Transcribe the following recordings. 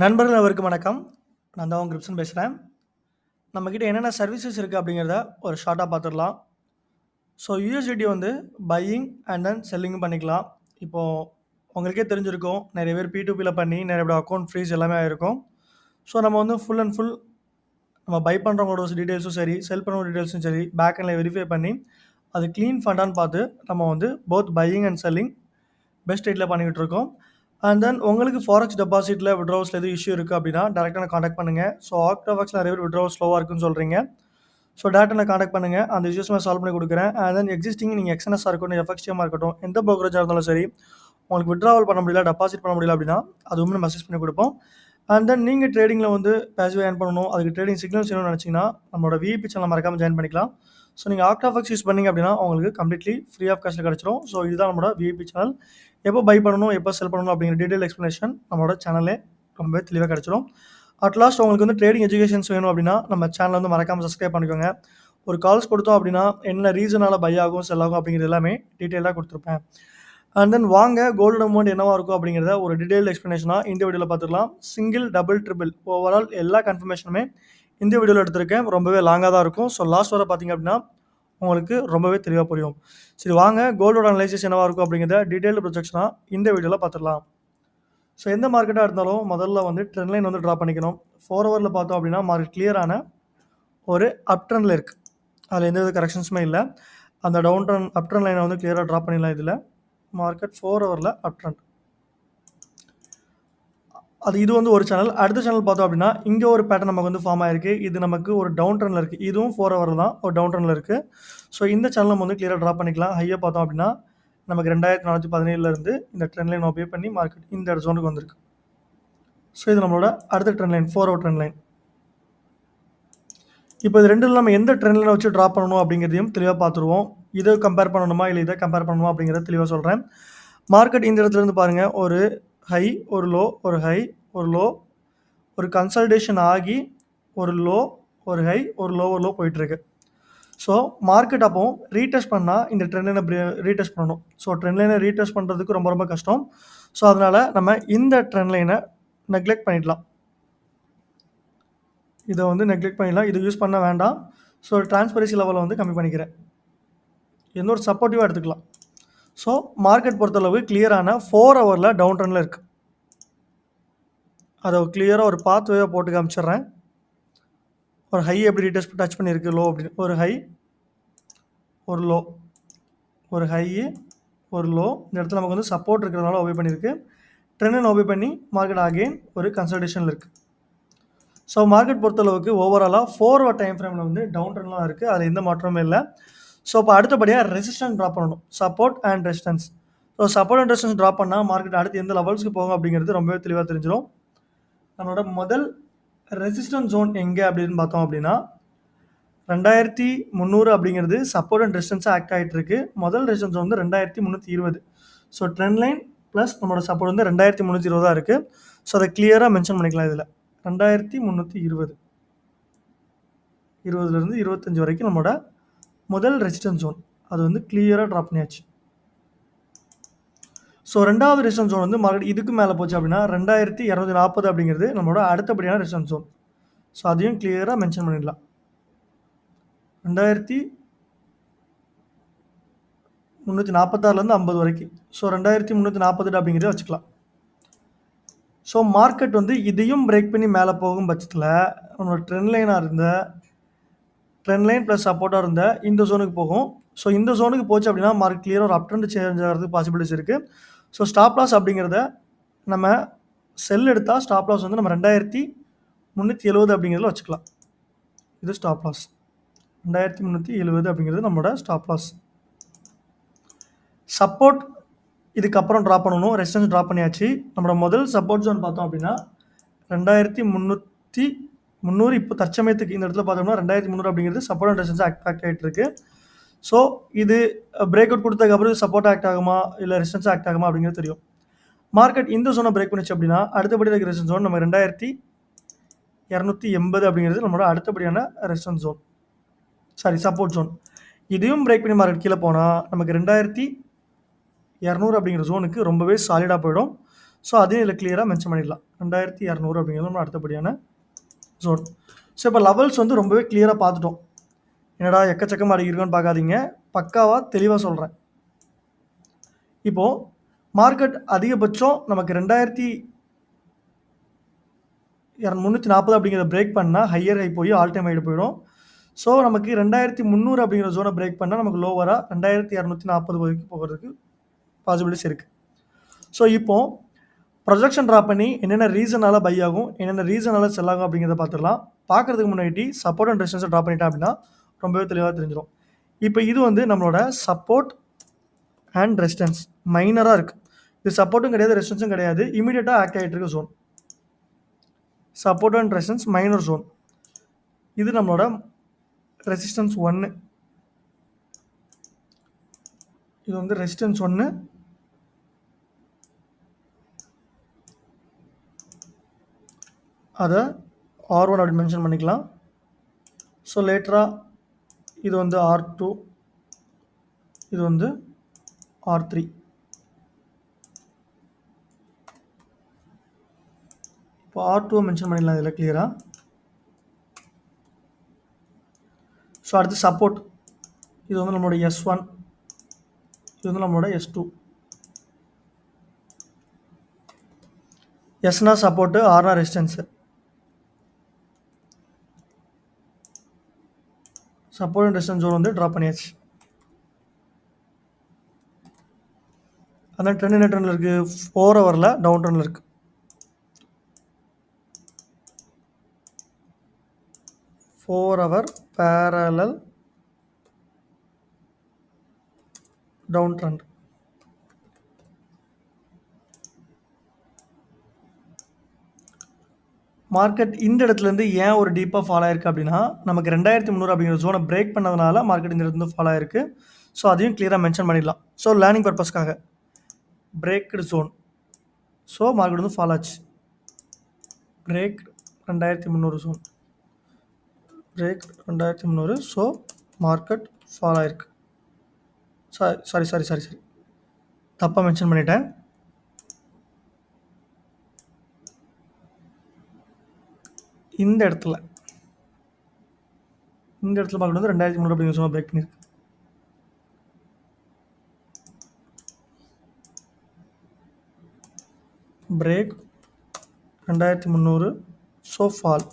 நண்பர்கள் அனைவருக்கும் வணக்கம். நான் தான் உங்க கிருப்சன் பேசுறேன். நம்மகிட்ட என்னென்ன சர்வீசஸ் இருக்கு அப்படிங்கிறத ஒரு ஷார்ட்டா பார்த்துடலாம். ஸோ யுஎஸ்டிடி வந்து பையிங் அண்ட் தென் செல்லிங்கும் பண்ணிக்கலாம். இப்போ உங்களுக்கே தெரிஞ்சிருக்கும். நெறைய பேர் P2Pல பண்ணி நெறைய பேர் அக்கவுண்ட் ஃப்ரீஸ் எல்லாமே ஆயிருக்கும். ஸோ நம்ம வந்து ஃபுல் அண்ட் ஃபுல் நம்ம பை பண்றவங்களோட டீட்டெயில்ஸும் சரி, செல் பண்றவங்க டீட்டெயில்ஸும் சரி, பேக் எண்ட்ல வெரிஃபை பண்ணி அது கிளீன் ஃபண்டான்னு பார்த்து நம்ம வந்து both buying and selling best ரேட்ல பண்ணிக்கிட்டு இருக்கோம். அண்ட் தென் உங்களுக்கு ஃபாரெக்ஸ் டெபாசிட்ல வித்ட்ராவல்ஸ்ல எதுவும் இஷ்யூ இருக்கு அப்படின்னா, டைரக்ட்டா என்ன கான்டாக்ட் பண்ணுங்க. ஸோ ஆக்டோபக்ஸ்ல நெறைய பேர் வித்ட்ராவல் ஸ்லோவா இருக்குன்னு சொல்றீங்க. ஸோ டேரக்ட்டா என்ன கான்டாக்ட் பண்ணுங்க. அந்த இஷ்யூஸ் நான் சால்வ் பண்ணி குடுக்குறேன். அண்ட் தென் எக்ஸிஸ்டிங் நீங்க எக்ஸ்என்எஸ்ஸா இருக்கட்டும், எஃப்எக்ஸ்டிஎம்மா இருக்கட்டும், எந்த புரோக்கரேஜா இருந்தாலும் சரி, உங்களுக்கு வித்ட்ராவல் பண்ண முடியல, டெபாசிட் பண்ண முடியல அப்படின்னா, அதுவுமே நம்ம அசிஸ்ட் பண்ணி குடுப்போம். அண்ட் தென் நீங்க ட்ரேடிங்ல வந்து பாசிவா ஏர்ன் பண்ணணும், அதுக்கு ட்ரேடிங் சிக்னல்ஸ் வேணும்னு நினைச்சீங்கன்னா, நம்மளோட விஐபி சேனல மறக்காம ஜாயின் பண்ணிக்கலாம். ஸோ நீங்க ஆக்டாஃபெக்ஸ் யூஸ் பண்ணீங்க அப்படின்னா, உங்களுக்கு கம்ப்ளீட்லி ஃப்ரீ ஆஃப் காஸ்ட்ல கிடைச்சிரும். ஸோ இதுதான் நம்மளோட விஐபி சேனல். எப்போ பை பண்ணணும், எப்போ செல் பண்ணணும் அப்படிங்கிற டீடைல் எக்ஸ்ப்ளனேஷன் நம்மளோட சேனல்லே ரொம்பவே தெளிவா கிடைச்சிரும். அட் லாஸ்ட் உங்களுக்கு வந்து ட்ரேடிங் எஜுகேஷன்ஸ் வேணும் அப்படின்னா, நம்ம சேனல வந்து மறக்காம சப்ஸ்கிரைப் பண்ணிக்கோங்க. ஒரு கால்ஸ் கொடுத்தோம் அப்படின்னா, என்ன ரீசனால பை ஆகும், செல் ஆகும் அப்படிங்கிறது எல்லாமே டீடைலா குடுத்துருப்பேன். அண்ட் தென் வாங்க கோல்டு அமௌண்ட் என்னவா இருக்கும் அப்படிங்கிறத ஒரு டீடைல்டு எக்ஸ்ப்ளனேஷனா இந்த வீடியோல பார்த்துடலாம். சிங்கிள், டபுள், ட்ரிபிள் ஓவரால் எல்லா கன்ஃபர்மேஷனுமே இந்த வீடியோல எடுத்திருக்கேன். ரொம்பவே லாங்கா தான் இருக்கும். ஸோ லாஸ்ட் வரை பார்த்தீங்க அப்படின்னா, உங்களுக்கு ரொம்பவே தெளிவா புரியும். சரி வாங்க கோல்டோட அனலைசிஸ் என்னவா இருக்கும் அப்படிங்கிறத டீடைல்டு ப்ரொஜெக்ஷனா இந்த வீடியோல பார்த்துடலாம். ஸோ எந்த மார்க்கெட்டா இருந்தாலும் முதல்ல வந்து ட்ரெண்ட் லைன் வந்து டிரா பண்ணிக்கணும். 4 ஹவர்ல பார்த்தோம் அப்படின்னா மார்க்கெட் கிளியரான ஒரு அப் ட்ரெண்ட்ல இருக்கு. அதில எந்த வித கரெக்ஷன்ஸுமே இல்ல. அந்த டவுன் ட்ரெண்ட் அப் ட்ரெண்ட் லைன வந்து கிளியரா டிரா பண்ணிடலாம் இதுல. மார்க்கெட் 4 ஹவர்ல அப் ட்ரெண்ட். இது வந்து ஒரு சேனல். அடுத்த சேனல் பார்த்தோம் அப்படின்னா, இங்க ஒரு பேட்டர்ன் நமக்கு வந்து ஃபார்ம் ஆயிருக்கு. இது நமக்கு ஒரு டவுன் ட்ரெண்ட்ல இருக்கு. இதுவும் 4 ஹவர்ல தான் ஒரு டவுன் ட்ரெண்ட்ல இருக்கு. ஸோ இந்த சேனல் நம்ம வந்து கிளியரா டிரா பண்ணிக்கலாம். ஹையா பார்த்தோம் அப்படின்னா, நமக்கு 2417ல இருந்து இந்த ட்ரெண்ட் லைன் ஒபே பண்ணி மார்க்கெட் இந்த ஜோனுக்கு வந்திருக்கு. ஸோ இது நம்மளோட அடுத்த trend line 4 hour trend line. இப்போ இது 2ல நம்ம எந்த ட்ரெண்ட் லைன வச்சு டிரா பண்ணணும் அப்படிங்கிறதையும் தெளிவா பார்த்துருவோம். இத கம்பேர் பண்ணணுமா, இல்ல இத கம்பேர் பண்ணணுமா அப்படிங்கிறத தெளிவா சொல்றேன். மார்க்கெட் இந்த இடத்துல இருந்து பாருங்க, ஒரு ஹை, ஒரு லோ, ஒரு ஹை, ஒரு லோ, ஒரு கன்சாலிடேஷன் ஆகி, ஒரு லோ, ஒரு ஹை, ஒரு லோ போயிட்டு இருக்கு. ஸோ மார்க்கெட் அப்போ ரீடெஸ்ட் பண்ணா இந்த ட்ரெண்ட் லைன ரீடெஸ்ட் பண்ணணும். ஸோ ட்ரெண்ட் லைன ரீடெஸ்ட் பண்றதுக்கு ரொம்ப ரொம்ப கஷ்டம். ஸோ அதனால நம்ம இந்த ட்ரெண்ட் லைன நெக்லெக்ட் பண்ணிடலாம். இத வந்து நெக்லெக்ட் பண்ணிடலாம். இது யூஸ் பண்ண வேண்டாம். ஸோ டிரான்ஸ்பரன்சி லெவல வந்து கம்மி பண்ணிக்கிறேன். இது ஒரு சப்போர்ட்டிவா எடுத்துக்கலாம். ஸோ மார்க்கெட் பொறுத்தளவு கிளியரான 4 ஹவர்ல டவுன் ட்ரெண்ட்ல இருக்கு. அத கிளியரா ஒரு பாத் வேவா போட்டு காமிச்சிடுறேன். ஒரு ஹை எப்படி ரீடெஸ்ட் டச் பண்ணியிருக்கு, லோ அப்படின்னு. ஒரு ஹை, ஒரு லோ, ஒரு ஹை, ஒரு லோ. இந்த இடத்துல நமக்கு வந்து சப்போர்ட் இருக்கிறதுனால ஒபே பண்ணியிருக்கு. ட்ரெண்ட் லைன் ஒபே பண்ணி மார்க்கெட் அகைன் ஒரு கன்சாலிடேஷன்ல இருக்கு. ஸோ மார்க்கெட் பொறுத்தளவுக்கு ஓவராலா 4 ஹவர் டைம் ஃப்ரேம்ல வந்து டவுன் ட்ரெண்ட்ல தான் இருக்கு. அதுல எந்த மாற்றமும் இல்ல. ஸோ இப்போ அடுத்தபடியா ரெசிஸ்டன்ஸ் டிரா பண்ணணும். Support and resistance. So support and resistance draw பண்ணா மார்க்கெட் அடுத்து எந்த லெவல்ஸ்க்கு போகும் அப்படிங்கிறது ரொம்பவே தெளிவா தெரிஞ்சிரும். நம்மளோட முதல் ரெசிஸ்டன்ஸ் ஜோன் எங்க அப்படின்னு பார்த்தோம் அப்படின்னா, 2300 அப்படிங்கிறது சப்போர்ட் அண்ட் ரெசிஸ்டன்ஸா ஆக்ட் ஆயிட்டு இருக்கு. முதல் ரெசிஸ்டன்ஸ் ஜோன் வந்து 2320. ஸோ ட்ரெண்ட் லைன் பிளஸ் நம்மளோட சப்போர்ட் வந்து 2320 இருக்கு. ஸோ அதை கிளியரா மென்ஷன் பண்ணிக்கலாம் இதுல. 2320. 20ல இருந்து 25 வரைக்கும் நம்மளோட முதல் ரெசிஸ்டன்ஸ் ஜோன். அது வந்து கிளியரா டிரா பண்ணியாச்சு. ஸோ 2வது ரெசிஸ்டன்ஸ் ஜோன் வந்து மார்க்கெட் இதுக்கு மேல போச்சு அப்படின்னா 2240 அப்படிங்கிறது நம்மளோட அடுத்தபடியான ரெசிஸ்டன்ஸ் ஜோன். ஸோ அதையும் கிளியரா மென்ஷன் பண்ணிடலாம். 2346ல இருந்து 50 வரைக்கும். ஸோ 2348 அப்படிங்கிறத வச்சுக்கலாம். ஸோ மார்க்கெட் வந்து இதையும் பிரேக் பண்ணி மேல போகும் பட்சத்துல நம்மளோட ட்ரெண்ட் லைனா இருந்த ட்ரெண்ட் லைன் பிளஸ் சப்போர்ட்டா இருந்த இந்த ஜோனுக்கு போகும். ஸோ இந்த ஜோனுக்கு போச்சு அப்படின்னா மார்க்கெட் கிளியரா ஒரு அப் ட்ரெண்ட் சேஞ்ச் ஆகிறதுக்கு பாசிபிலிட்டிஸ் இருக்கு. ஸோ ஸ்டாப் லாஸ் அப்படிங்கிறத நம்ம செல் எடுத்தா ஸ்டாப் லாஸ் வந்து நம்ம 2370 அப்படிங்கிறதுல வச்சுக்கலாம். இது ஸ்டாப் லாஸ். 2370 அப்படிங்கிறது நம்மளோட ஸ்டாப் லாஸ். சப்போர்ட் இதுக்கப்புறம் டிரா பண்ணணும். ரெசிஸ்டன்ஸ் டிரா பண்ணியாச்சு. நம்மளோட முதல் சப்போர்ட் ஜோன் பார்த்தோம் அப்படின்னா 2300 இப்போ தற்சமயத்துக்கு இந்த இடத்துல பார்த்தோம்னா 2300 அப்படிங்கிறது சப்போர்ட் அண்ட் ரெசிஸ்டன்ஸ் ஆக்ட் ஆகிட்டு இருக்கு. ஸோ இது பிரேக் அவுட் கொடுத்ததுக்கு அப்புறம் சப்போர்ட் ஆக்ட் ஆகுமா இல்லை ரெசிஸ்டன்ஸ் ஆக்ட் ஆகுமா அப்படிங்கிறது தெரியும். மார்க்கெட் இந்த ஜோனை பிரேக் பண்ணிச்சு அப்படின்னா அடுத்தபடி இருக்கிற ரெசிஸ்டன்ஸ் ஜோன் நம்ம 2280 அப்படிங்கிறது நம்மளோட அடுத்தபடியான resistance zone, sorry support zone. இதையும் பிரேக் பண்ணி மார்க்கெட் கீழே போனால் நமக்கு 2200 அப்படிங்கிற ஜோனுக்கு ரொம்பவே சாலிடாக போயிடும். ஸோ அதையும் இதில் கிளியராக மென்ஷன் பண்ணிடலாம். 2200 அப்படிங்கிறது நம்ம அடுத்தபடியான ஜோன். ஸோ இப்போ லெவல்ஸ் வந்து ரொம்பவே கிளியராக பார்த்துட்டோம். என்னடா எக்கச்சக்கமாக அடிக்கிறோன்னு பார்க்காதீங்க, பக்காவாக தெளிவாக சொல்கிறேன். இப்போது மார்க்கெட் அதிகபட்சம் நமக்கு 2340 அப்படிங்கிறத பிரேக் பண்ணால் ஹையர் ஹை போய் ஆல் டைம் ஹைடு போயிடும். ஸோ நமக்கு 2300 அப்படிங்கிற ஜோனை பிரேக் பண்ணால் நமக்கு லோவராக 2240 வரைக்கும் போகிறதுக்கு பாசிபிலிட்டிஸ் இருக்குது. ஸோ இப்போது ப்ரொஜெக்ஷன் ட்ரா பண்ணி என்னென்ன ரீசனால் பை ஆகும், என்னென்ன ரீசனால் செல் ஆகும் அப்படிங்கிறத பார்த்துடலாம். பார்க்குறதுக்கு முன்னாடி சப்போர்ட் அண்ட் ரெசிஸ்டன்ஸை ட்ரா பண்ணிட்டேன் அப்படின்னா ரொம்பவே தெளிவாக தெரிஞ்சிடும். இப்போ இது வந்து நம்மளோட சப்போர்ட் அண்ட் ரெசிஸ்டன்ஸ் மைனராக இருக்குது. இது சப்போர்ட்டும் கிடையாது, ரெசிஸ்டன்ஸும் கிடையாது, இமீடியட்டாக ஆக்ட் ஆகிட்டு இருக்க zone. Support and resistance minor zone. இது நம்மளோட ரெசிஸ்டன்ஸ் 1. இது வந்து ரெசிஸ்டன்ஸ் 1. அதை R1 அப்படி மென்ஷன் பண்ணிக்கலாம். ஸோ லேட்டராக இது வந்து R2, இது வந்து R3. இப்போ R2 மென்ஷன் பண்ணிடலாம் இதில் கிளியராக. ஸோ அடுத்து சப்போர்ட், இது வந்து நம்மளோட S1, இது வந்து நம்மளோட S2. எஸ்னா சப்போர்ட்டு, ஆர்னா resistance. Support and resistance zone வந்து ட்ரா பண்ணியாச்சு. அந்த ட்ரெண்ட் என்ன ட்ரெண்டில் இருக்குது, 4 ஹவரில் டவுன் ட்ரெண்டில் இருக்குது. 4 hour parallel down trend. Market இந்த இடத்துலேருந்து ஏன் ஒரு டீப்பாக ஃபாலோ ஆயிருக்கு அப்படின்னா, நமக்கு 2300 அப்படிங்கிற ஜோனை பிரேக் பண்ணதுனால மார்க்கெட் இந்த இடத்துல ஃபாலோ ஆயிருக்கு. ஸோ அதையும் கிளியராக மென்ஷன் பண்ணிடலாம். ஸோ லேர்னிங் பர்பஸ்க்காக பிரேக்டு ஜோன். ஸோ மார்க்கெட் வந்து ஃபாலோ ஆச்சு. Break 2300 zone, break 2300. So market follow ஆயிருக்கு. சாரி தப்பாக மென்ஷன் பண்ணிட்டேன். இந்த இடத்துல மார்க்கெட் வந்து 2300 அப்படிங்கிற ஜோனை பிரேக் பண்ணியிருக்கு. Break 2300. So fall.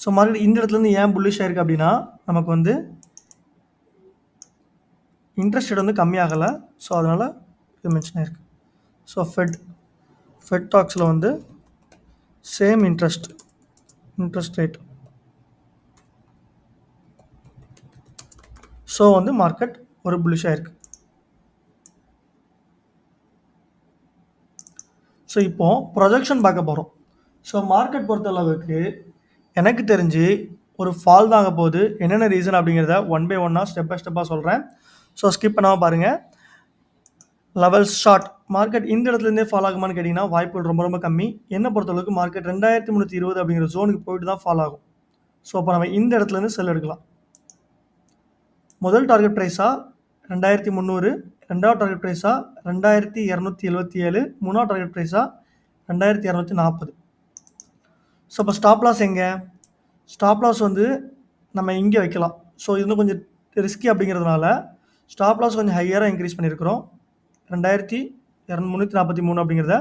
So market இந்த இடத்துலேருந்து ஏன் புல்லிஷ் ஆயிருக்கு அப்படின்னா, நமக்கு வந்து இன்ட்ரெஸ்ட் ரேட் வந்து கம்மியாகலை. ஸோ அதனால் இது மென்ஷன் ஆயிருக்கு. ஸோ ஃபெட் டாக்ஸில் வந்து சேம் இன்ட்ரெஸ்ட் ரேட். ஸோ வந்து மார்க்கெட் ஒரு புல்லிஷ் ஆயிருக்கு. ஸோ இப்போது ப்ரொஜெக்ஷன் பார்க்க போகிறோம். ஸோ மார்க்கெட் பொறுத்தளவுக்கு எனக்கு தெரிஞ்சு ஒரு ஃபால் தாங்க போகுது. என்னென்ன ரீசன் அப்படிங்கிறத ஒன் பை ஒன்னாக ஸ்டெப் பை ஸ்டெப்பாக சொல்கிறேன். ஸோ ஸ்கிப் பண்ணாமல் பாருங்கள். Levels short. மார்க்கெட் இந்த இடத்துலேருந்தே ஃபால் ஆகுமான்னு கேட்டிங்கன்னா வாய்ப்புகள் ரொம்ப ரொம்ப கம்மி. என்னை பொறுத்தளவுக்கு மார்க்கெட் 2320 அப்படிங்கிற ஜோனுக்கு போயிட்டு தான் ஃபால் ஆகும். ஸோ அப்போ நம்ம இந்த இடத்துலேருந்து செல் எடுக்கலாம். முதல் டார்கெட் ப்ரைஸாக 2300, ரெண்டாவது டார்கெட் ப்ரைஸாக 2277, மூணாவது டார்கெட் ப்ரைஸாக 2240. ஸோ இப்போ ஸ்டாப் லாஸ் எங்கே? ஸ்டாப் லாஸ் வந்து நம்ம இங்கே வைக்கலாம். ஸோ இது இன்னும் கொஞ்சம் ரிஸ்கி அப்படிங்கிறதுனால ஸ்டாப் லாஸ் கொஞ்சம் ஹையராக இன்க்ரீஸ் பண்ணியிருக்கிறோம். 2343 அப்படிங்கிறத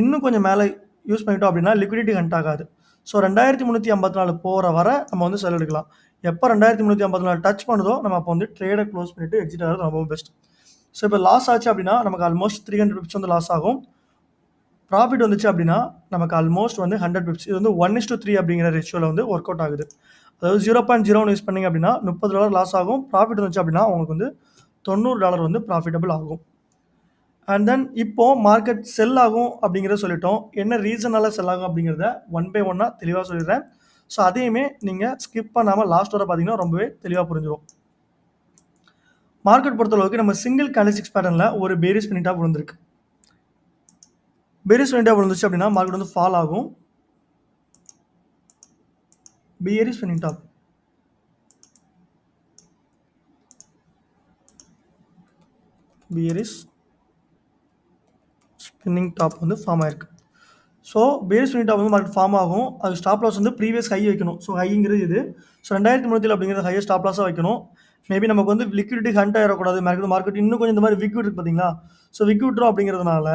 இன்னும் கொஞ்சம் மேலே யூஸ் பண்ணிட்டோம் அப்படின்னா லிக்விடிட்டி ஹண்ட் ஆகாது. ஸோ 2354 போகிற வர நம்ம வந்து செல் எடுக்கலாம். எப்போ 2354 டச் பண்ணுதோ நம்ம அப்போ வந்து ட்ரேடை க்ளோஸ் பண்ணிவிட்டு எக்ஸிட் ஆகிறது ரொம்ப பெஸ்ட். ஸோ இப்போ லாஸ் ஆச்சு அப்படின்னா நமக்கு ஆல்மோஸ்ட் 300 பிப்ஸ் வந்து லாஸ் ஆகும். ப்ராஃபிட் வந்துச்சு அப்படின்னா நமக்கு ஆல்மோஸ்ட் வந்து 100 பிப்ஸ். இது வந்து 1:3 அப்படிங்கிற ரேஷியோவில் வந்து ஒர்க் அவுட் ஆகுது. அதாவது 0.01 யூஸ் பண்ணிங்க அப்படின்னா $30 லாஸ் ஆகும். ப்ராஃபிட் வந்துச்சு அப்படின்னா உங்களுக்கு வந்து $90 வந்து ப்ராஃபிட்டபிள் ஆகும். அண்ட் தென் இப்போது மார்க்கெட் செல் ஆகும் அப்படிங்கிறத சொல்லிட்டோம். என்ன ரீசனால் செல் ஆகும் அப்படிங்கிறத ஒன் பை ஒன்னாக தெளிவாக சொல்லிடுறேன். ஸோ அதையுமே நீங்கள் ஸ்கிப் பண்ணாமல் லாஸ்ட் வரை பார்த்தீங்கன்னா ரொம்பவே தெளிவாக புரிஞ்சிடும். மார்க்கெட் பொறுத்தளவுக்கு நம்ம சிங்கிள் கேண்டில்ஸ்டிக்ஸ் பேட்டர்னில் ஒரு பேரிஷ் பண்ணிட்டாக விழுந்திருக்கு. பேரிஷ் பண்ணிட்டாக விழுந்துச்சு அப்படின்னா மார்க்கெட் வந்து ஃபால் ஆகும். பேரிஷ் பண்ணிட்டாக பியரிஷ் ஸ்பின்னிங் டாப் வந்து ஃபார்ம் ஆயிருக்கு. ஸோ பியரிஷ் ஸ்பின்னிங் டாப் வந்து மார்க்கெட் ஃபார்ம் ஆகும். அது ஸ்டாப் லாஸ் வந்து ப்ரீவியஸ் ஹை வைக்கணும். ஸோ ஹைங்கிறது இது. ஸோ 2300 அப்படிங்கிறது ஹையர் ஸ்டாப் லாஸாக வைக்கணும். மேபி நமக்கு வந்து லிக்விடிட்டி ஹண்ட் ஆயிடக்கூடாது. மார்க்கெட் இன்னும் கொஞ்சம் இந்த மாதிரி விக் இருக்கு பார்த்தீங்களா? ஸோ விக் விட்ரோ அப்படிங்கிறதுனால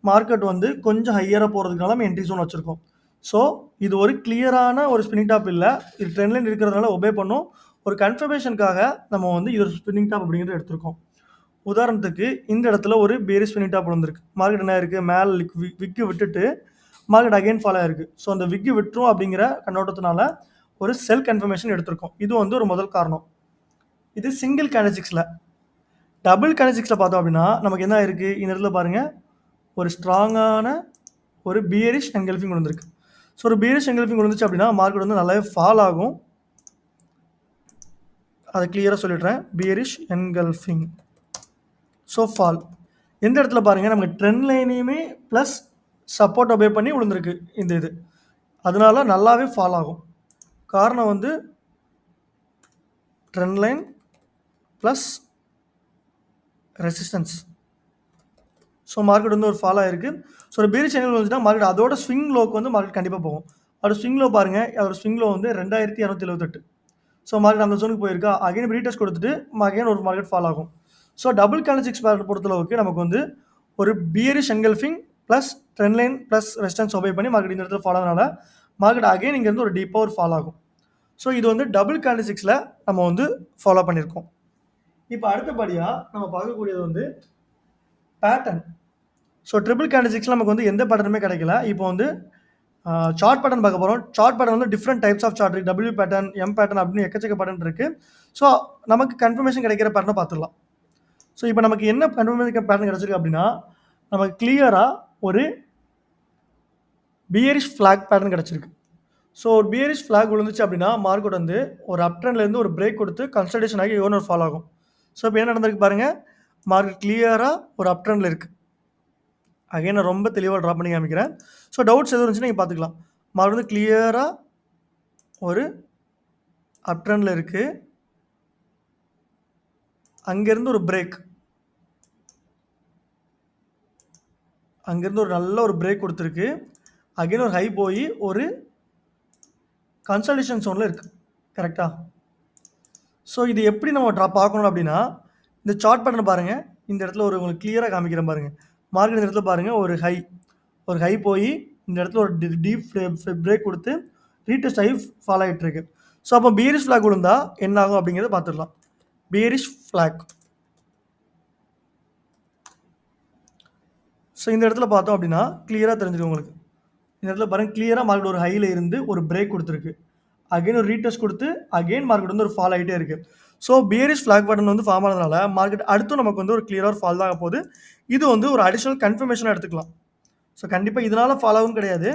மார்க்கெட் வந்து கொஞ்சம் ஹையராக போகிறதுக்கான நம்ம என்ட்ரி ஜோன் வச்சுருக்கோம். ஸோ இது ஒரு கிளியரான ஒரு ஸ்பின்னிங் டாப் இல்லை. இது ட்ரெண்ட் லைன் இருக்கிறதுனால ஒபே பண்ணும். ஒரு கன்ஃபர்மேஷனுக்காக நம்ம வந்து இது ஒரு ஸ்பின்னிங் டாப் அப்படிங்கிறது எடுத்திருக்கோம். உதாரணத்துக்கு இந்த இடத்துல ஒரு பேரிஷ் ஸ்பின்னிங் டாப் வந்திருக்கு. மார்க்கெட் என்ன இருக்குது, மேலே விக்கு விட்டுட்டு மார்க்கெட் அகைன் ஃபாலோ ஆயிருக்கு. ஸோ அந்த விக்கு விட்டுரும் அப்படிங்கிற கண்ணோட்டத்தினால ஒரு செல் கன்ஃபர்மேஷன் எடுத்திருக்கோம். இது வந்து ஒரு முதல் காரணம். இது சிங்கிள் கேண்டில்ஸ்டிக்ஸில். டபுள் கேண்டில்ஸ்டிக்ஸில் பார்த்தோம் அப்படின்னா நமக்கு என்ன இருக்குது, இந்த இடத்துல பாருங்கள் ஒரு ஸ்ட்ராங்கான ஒரு பியரிஷ் என்கல்ஃபிங் வந்திருக்கு. ஸோ ஒரு பியரிஷ் என்கல்ஃபிங் வந்துச்சு அப்படின்னா மார்க்கெட் வந்து நல்லாவே ஃபால் ஆகும். அதை கிளியராக சொல்லிடுறேன். Bearish engulfing, so fall. எந்த இடத்துல பாருங்கள் நமக்கு ட்ரெண்ட் லைனையுமே ப்ளஸ் சப்போர்ட் ஒபே பண்ணி விழுந்திருக்கு இந்த இது. அதனால நல்லாவே ஃபால் ஆகும். காரணம் வந்து trend line plus resistance. So market வந்து ஒரு ஃபால் ஆகிருக்கு. ஸோ ஒரு பேரிஷ் சேனல் வந்துச்சுன்னா மார்க்கெட் அதோட ஸ்விங் லோக்கு வந்து மார்க்கெட் கண்டிப்பாக போகும். அதோட ஸ்விங் லோ பாருங்கள், அதோட ஸ்விங் லோ வந்து 2278. ஸோ மார்க்கெட் அந்த ஜோனுக்கு போயிருக்கா. அகைன் ரீடெஸ்ட் கொடுத்துட்டு அகைன் ஒரு மார்க்கெட் ஃபால் ஆகும். ஸோ டபுள் கேண்டில்ஸ்டிக்ஸ் பேட்டர்ன் பொறுத்தளவுக்கு நமக்கு வந்து ஒரு bearish engulfing plus trend line plus resistance obey பண்ணி மார்க்கெட் இந்த இடத்துல ஃபால் ஆனதுனால மார்க்கெட் அகைன் இங்கேருந்து ஒரு டீப்பாக ஒரு ஃபால் ஆகும். ஸோ இது வந்து டபுள் கேண்டில்ஸ்டிக்ஸில் நம்ம வந்து ஃபாலோ பண்ணியிருக்கோம். இப்போ அடுத்தபடியாக நம்ம பார்க்கக்கூடியது வந்து பேட்டர்ன். ஸோ ட்ரிபிள் கேண்டில்ஸ்டிக்ஸில் நமக்கு வந்து எந்த பேட்டர்னுமே கிடைக்கல. இப்போ வந்து சார்ட் பேட்டர்ன் பார்க்க போகிறோம். சார்ட் பேட்டர்ன் வந்து டிஃப்ரெண்ட் டைப்ஸ் ஆஃப் சார்ட் இருக்குது. டபிள்யூ பேட்டர்ன், எம் பேட்டர்ன் அப்படின்னு எக்கச்சக்க பேட்டர்ன் இருக்குது. ஸோ நமக்கு கன்ஃபர்மேஷன் கிடைக்கிற பேட்டர்னை பார்த்துடலாம். ஸோ இப்போ நமக்கு என்ன கன்ஃபர்மேஷன் பேட்டர்ன் கிடச்சிருக்கு அப்படின்னா நமக்கு கிளியராக ஒரு பியரிஷ் ஃப்ளாக் பேட்டர்ன் கிடச்சிருக்கு. ஸோ ஒரு பியரிஷ் ஃப்ளாக் விழுந்துச்சு அப்படின்னா மார்க்கெட் வந்து ஒரு அப் ட்ரெண்ட்லேருந்து ஒரு பிரேக் கொடுத்து கன்சல்டேஷன் ஆகி ஒரு ஃபால் ஆகும். ஸோ இப்போ என்ன நடந்திருக்கு பாருங்கள், மார்க்கெட் கிளியராக ஒரு அப் ட்ரெண்டில் இருக்குது. அகைன் நான் ரொம்ப தெளிவாக ட்ரா பண்ணி காமிக்கிறேன். ஸோ டவுட்ஸ் எதுவும் இருந்துச்சுன்னா நீங்கள் பார்த்துக்கலாம். மார்க்கெட் வந்து கிளியராக ஒரு அப் ட்ரெண்டில் இருக்குது. அங்கேருந்து ஒரு பிரேக், அங்கேருந்து ஒரு நல்ல ஒரு பிரேக் கொடுத்துருக்கு. அகைன் ஒரு ஹை போய் ஒரு கன்சல்டேஷன் ஜோனில் இருக்குது. கரெக்டாக? ஸோ இது எப்படி நம்ம பார்க்கணும் அப்படின்னா இந்த சார்ட் பேட்டர்ன் பாருங்கள். இந்த இடத்துல ஒரு உங்களுக்கு கிளியராக காமிக்கிறேன் பாருங்கள். மார்க்கெட் இந்த இடத்துல பாருங்கள் ஒரு ஹை போய் இந்த இடத்துல ஒரு டீப் பிரேக் கொடுத்து ரீடெஸ்ட் ஆகி ஃபாலோ ஆகிட்டு இருக்கு. ஸோ அப்போ பியரிஷ் ஃப்ளாக் விழுந்தா என்ன ஆகும் அப்படிங்கிறத பார்த்துடலாம். Bearish flag. ஸோ இந்த இடத்துல பார்த்தோம் அப்படின்னா கிளியராக தெரிஞ்சிடும் உங்களுக்கு. இந்த இடத்துல பாருங்கள் கிளியராக மார்க்கெட் ஒரு ஹையில் இருந்து ஒரு பிரேக் கொடுத்துருக்கு. அகைன் ஒரு ரீடெஸ்ட் கொடுத்து அகைன் மார்க்கெட் வந்து ஒரு ஃபால் ஆகிட்டே இருக்குது. ஸோ பியரிஷ் ஃப்ளாக் பேட்டர்ன் வந்து ஃபார்ம் ஆனதுனால மார்க்கெட் அடுத்து நமக்கு வந்து ஒரு கிளியராக ஃபால் தான் ஆக போகுது. இது வந்து ஒரு அடிஷனல் கன்ஃபர்மேஷனாக எடுத்துக்கலாம். ஸோ கண்டிப்பாக இதனால் ஃபால் ஆகும் கிடையாது,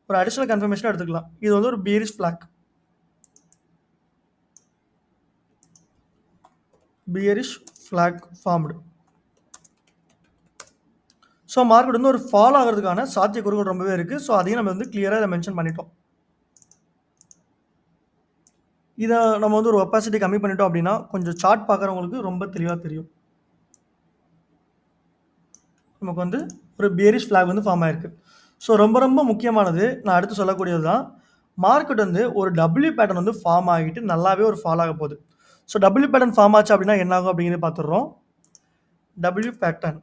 ஒரு அடிஷனல் கன்ஃபர்மேஷனாக எடுத்துக்கலாம். இது வந்து ஒரு bearish flag. Bearish flag formed. So market வந்து ஒரு ஃபால் ஆகிறதுக்கான சாத்தியக்கூறுகள் ரொம்பவே இருக்குது. ஸோ அதையும் நம்ம வந்து கிளியராக இதை மென்ஷன் பண்ணிட்டோம். இதை நம்ம வந்து ஒரு ஒப்பாசிட்டி கம்மி பண்ணிட்டோம் அப்படின்னா கொஞ்சம் சார்ட் பார்க்குறவங்களுக்கு ரொம்ப தெளிவாக தெரியும். நமக்கு வந்து ஒரு பியரிஷ் ஃப்ளாக் வந்து ஃபார்ம் ஆயிருக்கு. ஸோ ரொம்ப ரொம்ப முக்கியமானது நான் அடுத்து சொல்லக்கூடியது தான். மார்க்கெட் வந்து ஒரு டபிள்யூ பேட்டர்ன் வந்து ஃபார்ம் ஆகிட்டு நல்லாவே ஒரு ஃபால் ஆக போகுது. ஸோ டபிள்யூ பேட்டர்ன் ஃபார்ம் ஆச்சு அப்படின்னா என்ன ஆகும் அப்படிங்கிறத பார்த்துடுறோம். டபிள்யூ பேட்டர்ன்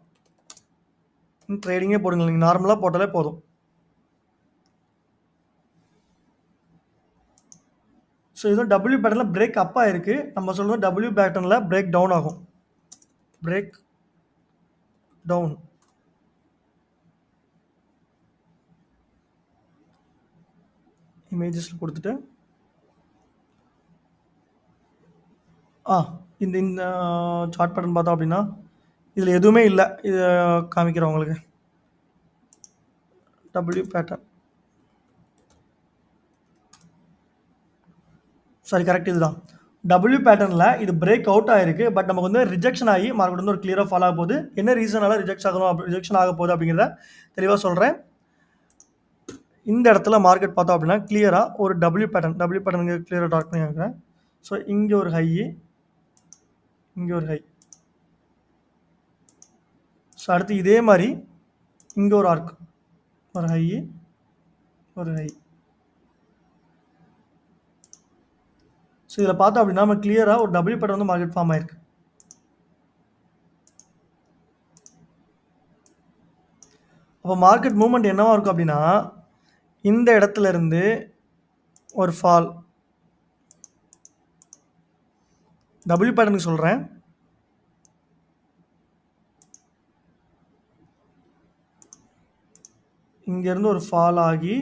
ட்ரேடிங்கே போடுங்க, நீங்கள் நார்மலாக போட்டாலே போதும். ஸோ இதுவும் டபிள்யூ பேட்டர்னில் பிரேக் அப் ஆகிருக்கு. நம்ம சொல்லுவோம் டபிள்யூ பேட்டர்னில் பிரேக் டவுன் ஆகும். Break down. இமேஜஸில் கொடுத்துட்டு இந்த இந்த சார்ட் பேட்டர்ன் பார்த்தோம் அப்படின்னா இதில் எதுவுமே இல்லை. இதை காமிக்கிறேன் உங்களுக்கு. டபிள்யூ பேட்டர்ன் சாரி கரெக்ட் இதுதான். டபிள்யூ பேட்டர்னில் இது பிரேக் அவுட் ஆகிருக்கு. பட் நமக்கு வந்து ரிஜெக்ஷன் ஆகி மார்க்கெட் வந்து ஒரு கிளியராக ஃபால் ஆக போகுது. என்ன ரீசனால ரிஜெக்ஷன் ஆக போகுது அப்படிங்கிறத தெளிவாக சொல்கிறேன். இந்த இடத்துல மார்க்கெட் பார்த்தோம் அப்படின்னா கிளியராக ஒரு டபிள்யூ பேட்டர்னுங்க கிளியராக டார்க் பண்ணி வைக்கிறேன். ஸோ இங்கே ஒரு ஹை, இங்கே ஒரு ஹை. ஸோ அடுத்து இதே மாதிரி இங்கே ஒரு ஆர்க், ஒரு ஹை, ஒரு ஹை. ஸோ இதில் பார்த்தோம் அப்படின்னா நம்ம கிளியராக ஒரு டபிள்யூ பேட்டர்ன் வந்து மார்க்கெட் ஃபார்ம் ஆயிருக்கு. அப்போ மார்க்கெட் மூவ்மெண்ட் என்னவா இருக்கும் அப்படின்னா, இந்த இடத்துல இருந்து ஒரு ஃபால், டபிள்யூ பேட்டர்னுக்கு சொல்கிறேன். இங்கேருந்து ஒரு ஃபால் ஆகி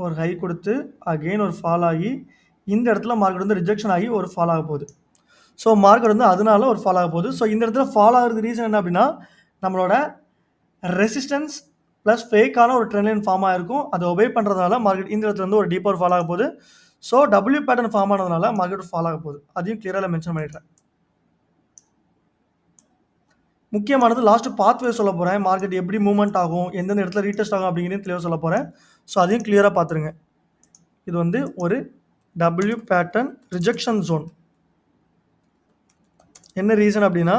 ஒரு ஹை கொடுத்து அகெயின் ஒரு ஃபால் ஆகி இந்த இடத்துல மார்க்கெட் வந்து ரிஜெக்ஷன் ஆகி ஒரு ஃபால் ஆக போகுது. ஸோ மார்க்கெட் வந்து அதனால ஒரு ஃபால் ஆக போகுது. ஸோ இந்த இடத்துல ஃபால் ஆகிறது ரீசன் என்ன அப்படின்னா, நம்மளோட ரெசிஸ்டன்ஸ் ப்ளஸ் ஃபேக்கான ஒரு ட்ரெண்ட் லைன் ஃபார்ம் ஆகிருக்கும். அதை ஒபே பண்ணுறதுனால மார்க்கெட் இந்த இடத்துல வந்து ஒரு டீப்பர் ஃபால் ஆக போகுது. ஸோ டபிள்யூ பேட்டர்ன் ஃபார்ம் ஆனதுனால மார்க்கெட் ஃபால் ஆக போகுது. அதையும் கிளியராக மென்ஷன் பண்ணிடுறேன். முக்கியமானது லாஸ்ட் பாத்வே சொல்ல போகிறேன். மார்க்கெட் எப்படி மூவ்மெண்ட் ஆகும், எந்தெந்த இடத்துல ரீடெஸ்ட் ஆகும் அப்படிங்கிறதையும் கிளியராக சொல்ல போகிறேன். ஸோ அதையும் கிளியராக பார்த்துருங்க. இது வந்து ஒரு டபிள்யூ பேட்டர்ன் ரிஜெக்ஷன் ஜோன். என்ன ரீசன் அப்படின்னா,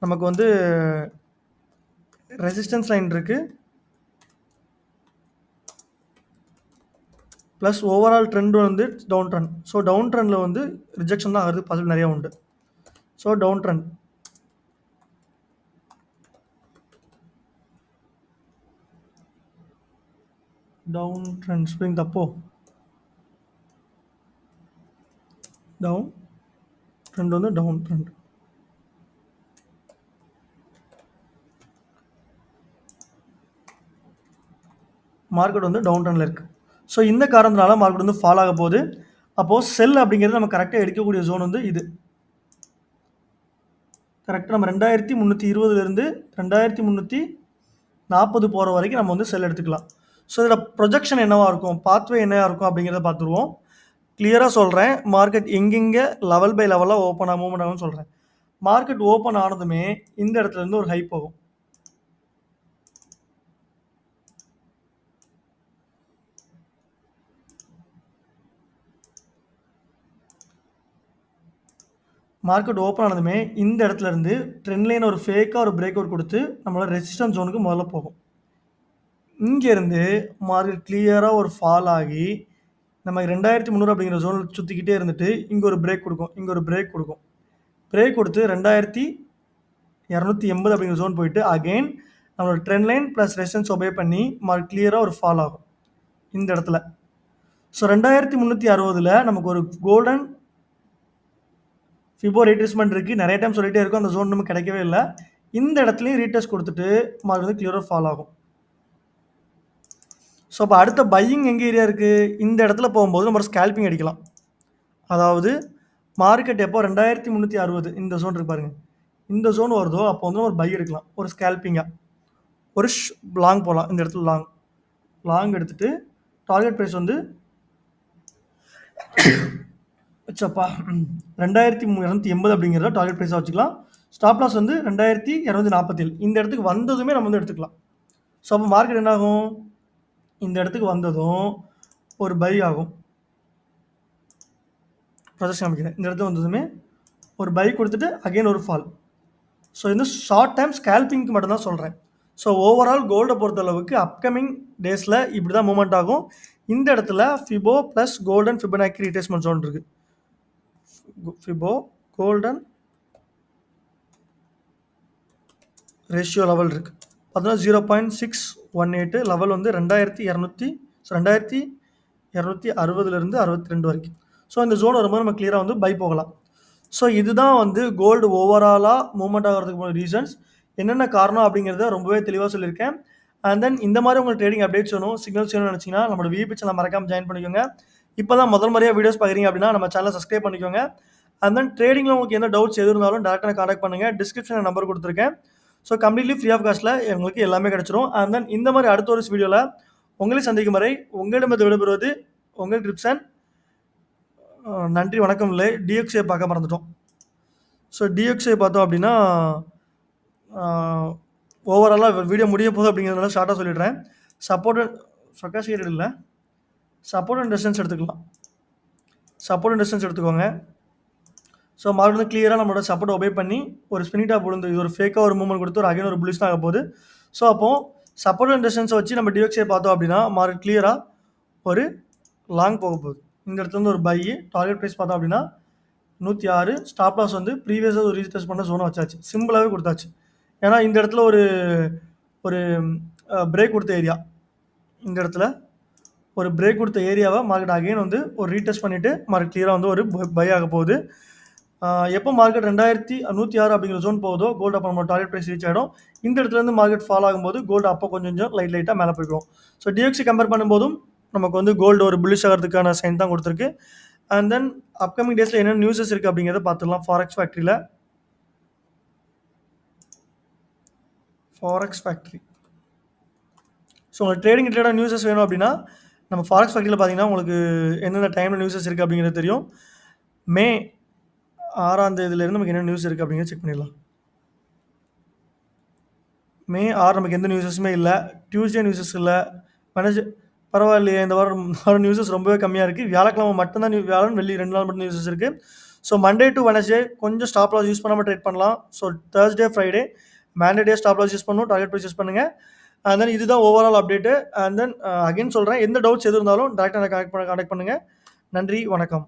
நமக்கு வந்து ரெசிஸ்டன்ஸ் லைன் இருக்குது, ப்ளஸ் ஓவரால் ட்ரெண்ட் வந்து டவுன் ட்ரெண்ட். ஸோ டவுன் ட்ரெண்டில் வந்து ரிஜெக்ஷன் தான் ஆகிறது பாசிபிள் நிறையா உண்டு. So down trend, down trend spring தப்போ, டவுன் ட்ரெண்ட் வந்து டவுன் ட்ரெண்ட். மார்க்கெட் வந்து டவுன் ட்ரெண்டில் இருக்குது. ஸோ இந்த காரணத்தினால மார்க்கெட் வந்து ஃபால் ஆக போகுது. அப்போது செல் அப்படிங்கிறது நம்ம கரெக்டாக எடுக்கக்கூடிய ஜோன் வந்து இது. கரெக்டாக நம்ம 2320 2340 போகிற வரைக்கும் நம்ம வந்து செல் எடுத்துக்கலாம். ஸோ இதில் ப்ரொஜெக்ஷன் என்னவாக இருக்கும், பாத்வே என்னவாக இருக்கும் அப்படிங்கிறத பார்த்துருவோம். கிளியராக சொல்கிறேன், மார்க்கெட் எங்கெங்கே லெவல் பை லெவலாக ஓப்பன் ஆகும் மூவ்மெண்ட் ஆகும்னு சொல்கிறேன். மார்க்கெட் ஓப்பன் ஆனதுமே இந்த இடத்துல இருந்து ஒரு ஹை போகும். மார்க்கெட் ஓப்பன் ஆனதுமே இந்த இடத்துல இருந்து ட்ரெண்ட் லைன் ஒரு ஃபேக்காக ஒரு பிரேக் அவுட் கொடுத்து நம்மளோட ரெசிஸ்டன்ஸ் ஜோனுக்கு முதல்ல போகும். இங்கேருந்து மார்க்கெட் கிளியராக ஒரு ஃபால் ஆகி நம்ம 2300 அப்படிங்கிற ஜோனில் சுற்றிக்கிட்டே இருந்துட்டு இங்கே ஒரு பிரேக் கொடுக்கும், இங்கே ஒரு பிரேக் கொடுக்கும். பிரேக் கொடுத்து 2280 அப்படிங்கிற ஜோன் போயிட்டு அகெயின் நம்மளோட trend line plus resistance obey பண்ணி மார்க்கெட் கிளியராக ஒரு ஃபால் ஆகும் இந்த இடத்துல. ஸோ 2360 நமக்கு ஒரு கோல்டன் ஃபிபோ ரீட்ரேஸ்மெண்ட் இருக்குது. நிறைய டைம் சொல்லிகிட்டே இருக்கும், அந்த ஜோன் நமக்கு கிடைக்கவே இல்லை. இந்த இடத்துலையும் ரீடெஸ்ட் கொடுத்துட்டு மார்க்கெட் வந்து கிளியராக ஃபால் ஆகும். ஸோ அப்போ அடுத்த பையிங் எங்கே ஏரியா இருக்குது, இந்த இடத்துல போகும்போது நம்ம ஸ்கேல்பிங் அடிக்கலாம். அதாவது மார்க்கெட் எப்போ 2360 இந்த ஜோன் இருக்கு பாருங்கள், இந்த ஜோன் வருதோ அப்போ வந்து ஒரு பை எடுக்கலாம், ஒரு ஸ்கேல்பிங்காக ஒரு லாங் போகலாம். இந்த இடத்துல லாங் எடுத்துகிட்டு டார்கெட் ப்ரைஸ் வந்து வச்சப்பா 2280 அப்படிங்கிறத டார்கெட் ப்ரைஸாக வச்சுக்கலாம். ஸ்டாப் லாஸ் வந்து 2247. இந்த இடத்துக்கு வந்ததுமே நம்ம வந்து எடுத்துக்கலாம். ஸோ அப்போ மார்க்கெட் என்ன ஆகும், இந்த இடத்துக்கு வந்ததும் ஒரு பை ஆகும். ப்ரொஜெக்ஷன் அமைக்கிறேன், இந்த இடத்துல வந்ததுமே ஒரு பை கொடுத்துட்டு அகெயின் ஒரு ஃபால். ஸோ இந்த ஷார்ட் டைம் ஸ்கேல்பிங்க்கு மட்டும்தான் சொல்கிறேன். ஸோ ஓவரால் கோல்டை பொறுத்தளவுக்கு அப்கமிங் டேஸில் இப்படி தான் மூவ்மெண்ட் ஆகும். இந்த இடத்துல Fibo plus golden Fibonacci retracement zone இருக்குது. ஃபிபோ கோல்டன் ரேஷியோ லெவல் இருக்குது பார்த்தீங்கன்னா 0.618 லெவல் வந்து 2260 62 வரைக்கும். ஸோ இந்த ஜோன் வரும்போது நம்ம கிளியராக வந்து பை போகலாம். ஸோ இதுதான் வந்து கோல்டு ஓவராலாக மூவ்மெண்ட் ஆகிறதுக்கு போன ரீசன்ஸ் என்னென்ன காரணம் அப்படிங்கிறத ரொம்பவே தெளிவாக சொல்லியிருக்கேன். அண்ட் தென் இந்த மாதிரி உங்களுக்கு ட்ரேடிங் அப்டேட்ஸ் வேணும், சிக்னல்ஸ் வேணும்னு நினச்சிங்கன்னா நம்மளோட விபி சேனல் மறக்காமல் ஜாயின் பண்ணிக்கோங்க. இப்போ தான் முதல் முறையாக வீடியோஸ் பார்க்குறீங்க அப்படின்னா நம்ம சேனலை சப்ஸ்கிரைப் பண்ணிக்கோங்க. அண்ட் தென் ட்ரேடிங்கில் உங்களுக்கு எந்த டவுட்ஸ் எது இருந்தாலும் டேரெக்டாக கான்டாக்ட் பண்ணுங்கள். டிஸ்கிரிப்ஷனில் நம்பர் கொடுத்துருக்கேன். ஸோ கம்ப்ளீட்லி ஃப்ரீ ஆஃப் காஸ்ட்டில் உங்களுக்கு எல்லாமே கிடச்சிரும். அண்ட் தென் இந்த மாதிரி அடுத்த ஒரு வீடியோவில் உங்களை சந்திக்கும் வரை உங்களிடமிருந்து விடைபெறுவது உங்கள் கிரிப்சன். நன்றி, வணக்கம். இல்லை, டிஎக்ஸை பார்க்க மறந்துட்டோம். ஸோ டிஎக்ஸை பார்த்தோம் அப்படின்னா ஓவராலாக வீடியோ முடிய போகுது அப்படிங்கிறதுனால ஷார்ட்டாக சொல்லிடுறேன். சப்போர்ட் சொக்காசியர் இல்லை, சப்போர்ட் அண்ட் ரெசிஸ்டன்ஸ் எடுத்துக்கலாம். சப்போர்ட் அண்ட் ரெசிஸ்டன்ஸ் எடுத்துக்கோங்க. ஸோ மார்க்கெட் வந்து கிளியராக நம்மளோட சப்போர்ட் ஒபே பண்ணி ஒரு ஸ்பின்னிங் டாப் விழுந்து இது ஒரு ஃபேக்காக ஒரு மூவ்மெண்ட் கொடுத்து ஒரு அகைன் ஒரு புல்லிஷ் தான் ஆக போகுது. ஸோ அப்போ சப்போர்ட் அண்ட் ரெசிஸ்டன்ஸை வச்சு நம்ம டிஎக்ஸியை பார்த்தோம் அப்படின்னா மார்க்கெட் கிளியராக ஒரு லாங் போக போகுது. இந்த இடத்துல இருந்து ஒரு பை டார்கெட் ப்ரைஸ் பார்த்தோம் அப்படின்னா 106 ஸ்டாப் லாஸ் வந்து ப்ரீவியஸாக ஒரு ரீடெஸ்ட் பண்ண ஜோனை வச்சாச்சு, சிம்பிளாகவே கொடுத்தாச்சு. ஏன்னா இந்த இடத்துல ஒரு ஒரு பிரேக் கொடுத்த ஏரியா, இந்த இடத்துல ஒரு பிரேக் கொடுத்த ஏரியாவை மார்க்கெட் அகைன் வந்து ஒரு ரீடெஸ்ட் பண்ணிவிட்டு மார்க்கெட் கிளியராக வந்து ஒரு பை ஆக போகுது. எப்போ மார்க்கெட் 2106 அப்படிங்கிற ஜோன் போகுதோ கோல்டு அப்போ நம்ம டார்கெட் ப்ரைஸ் ரீச் ஆகிடும். இந்த இடத்துலேருந்து மார்க்கெட் ஃபால் ஆகும்போது கோல்டு அப்போ கொஞ்சம் லைட்டாக மேலே போய்க்கும். ஸோ டிஎக்ஸி கம்பேர் பண்ணும்போதும் நமக்கு வந்து கோல்டு ஒரு புல்லிஷ் ஆகிறதுக்கான சைன் தான் கொடுத்துருக்கு. அண்ட் தென் அப்கமிங் டேஸில் என்னென்ன நியூஸஸ் இருக்குது அப்படிங்கிறத பார்த்துடலாம். Forex factory. ஸோ உங்களுக்கு ட்ரேடிங் ரிலேட்டட் நியூஸஸ் வேணும் அப்படின்னா நம்ம ஃபாரெக்ஸ் ஃபேக்ட்ரியில் பார்த்தீங்கன்னா உங்களுக்கு எந்தெந்த டைமில் நியூஸஸ் இருக்குது அப்படிங்கிறது தெரியும். மே 6ஆம் தேதியிலேருந்து நமக்கு என்ன நியூஸ் இருக்குது அப்படிங்கிறத செக் பண்ணிடலாம். மே 6 நமக்கு எந்த நியூஸஸுமே இல்லை. டியூஸ்டே நியூஸஸ் இல்லை. பரவாயில்லையே, இந்த வாரம் நியூஸஸ் ரொம்பவே கம்மியாக இருக்குது. வியாழக்கிழமை மட்டும்தான் வியாழன் வெள்ளி 2 நாள் மட்டும் நியூஸஸ் இருக்குது. ஸோ மண்டே டு வெனஸ்டே கொஞ்சம் ஸ்டாப் லாஸ் யூஸ் பண்ணாமல் ட்ரேட் பண்ணலாம். So Thursday Friday mandatory stop loss use பண்ணணும், டார்கெட் ப்ரைஸ் யூஸ் பண்ணுங்கள். அண்ட் தென் இதுதான் overall update. And then again சொல்கிறேன், எந்த டவுட்ஸ் எது இருந்தாலும் டேரெக்டாக கான்டாக்ட் பண்ணுங்கள். நன்றி, வணக்கம்.